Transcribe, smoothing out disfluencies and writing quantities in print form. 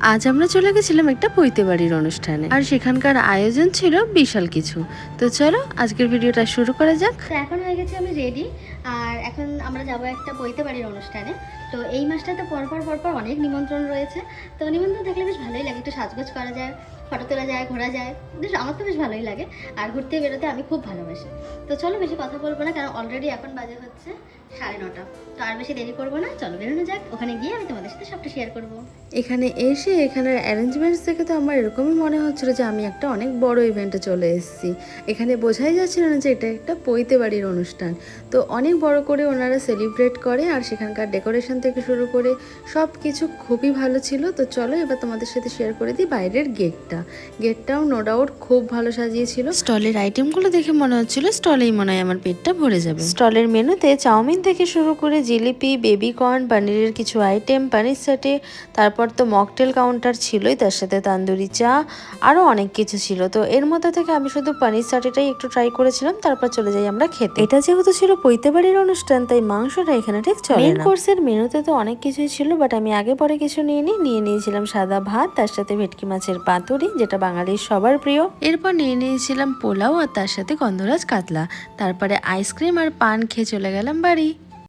আজ আমরা চলে গেছিলাম একটা পৈতে বাড়ির অনুষ্ঠানে, আর সেখানকার আয়োজন ছিল বিশাল কিছু। তো চলো আজকের ভিডিওটা শুরু করা যাক। তো এখন হয়ে গেছি আমি রেডি, আর এখন আমরা যাব একটা পৈতে বাড়ির অনুষ্ঠানে। তো এই মাসটাতে পরপর অনেক নিমন্ত্রণ রয়েছে। তো নিমন্ত্রণ থাকলে বেশ ভালোই লাগে, একটু সাজগোজ করা যায়, ফটো তোলা যায়, ঘোরা যায়, বেশ আমার তো বেশ ভালোই লাগে। আর ঘুরতে বেরোতে আমি খুব ভালোবাসি। তো চলো বেশি কথা বলবো না, কারণ অলরেডি এখন বাজে হচ্ছে 9:30। তো আর বেশি দেরি করবো না, চলো বেরোনো যাক। ওখানে গিয়ে আমি তোমাদের সাথে সবটা শেয়ার করবো। এখানে এসে এখানের অ্যারেঞ্জমেন্টস দেখে তো আমার এরকমই মনে হচ্ছিল যে আমি একটা অনেক বড় ইভেন্টে চলে এসেছি। এখানে বোঝাই যাচ্ছিল না যে এটা একটা পৈতে বাড়ির অনুষ্ঠান। তো অনেক বড় করে ওনারা সেলিব্রেট করে, আর সেখানকার ডেকোরেশন থেকে শুরু করে সব কিছু খুবই ভালো ছিল। তো চলো এবার তোমাদের সাথে শেয়ার করে দিই বাইরের গেটটাও নো ডাউট খুব ভালো সাজিয়েছিল। স্টলের আইটেমগুলো দেখে মনে হচ্ছিল স্টলেই মনে হয় আমার পেটটা ভরে যাবে। স্টলের মেনুতে চাউমিন থেকে শুরু করে জিলিপি, বেবিকর্ন, পনিরের কিছু আইটেম, পানির সাথে, তারপর তো মকটেল কাউন্টার ছিলই, তার সাথে তান্দুরি চা, আরও অনেক কিছু ছিল। তো এর মধ্যে থেকে আমি শুধু পনির সাটিটাই একটু ট্রাই করেছিলাম, তারপর চলে যাই আমরা খেতে। এটা যেহেতু ছিল পৈতে বাড়ির অনুষ্ঠান, তাই মাংসটা এখানে ঠিক চলে না। মেইন কোর্সের মেনুতে তো অনেক কিছুই ছিল, বাট আমি আগে পরে কিছু নিয়ে নিয়েছিলাম সাদা ভাত, তার সাথে ভেটকি মাছের পাতুরি, যেটা বাঙালির সবার প্রিয়। এরপর নিয়েছিলাম পোলাও, আর তার সাথে গন্ধরাজ কাতলা। তারপরে আইসক্রিম আর পান খেয়ে চলে গেলাম বাড়ি।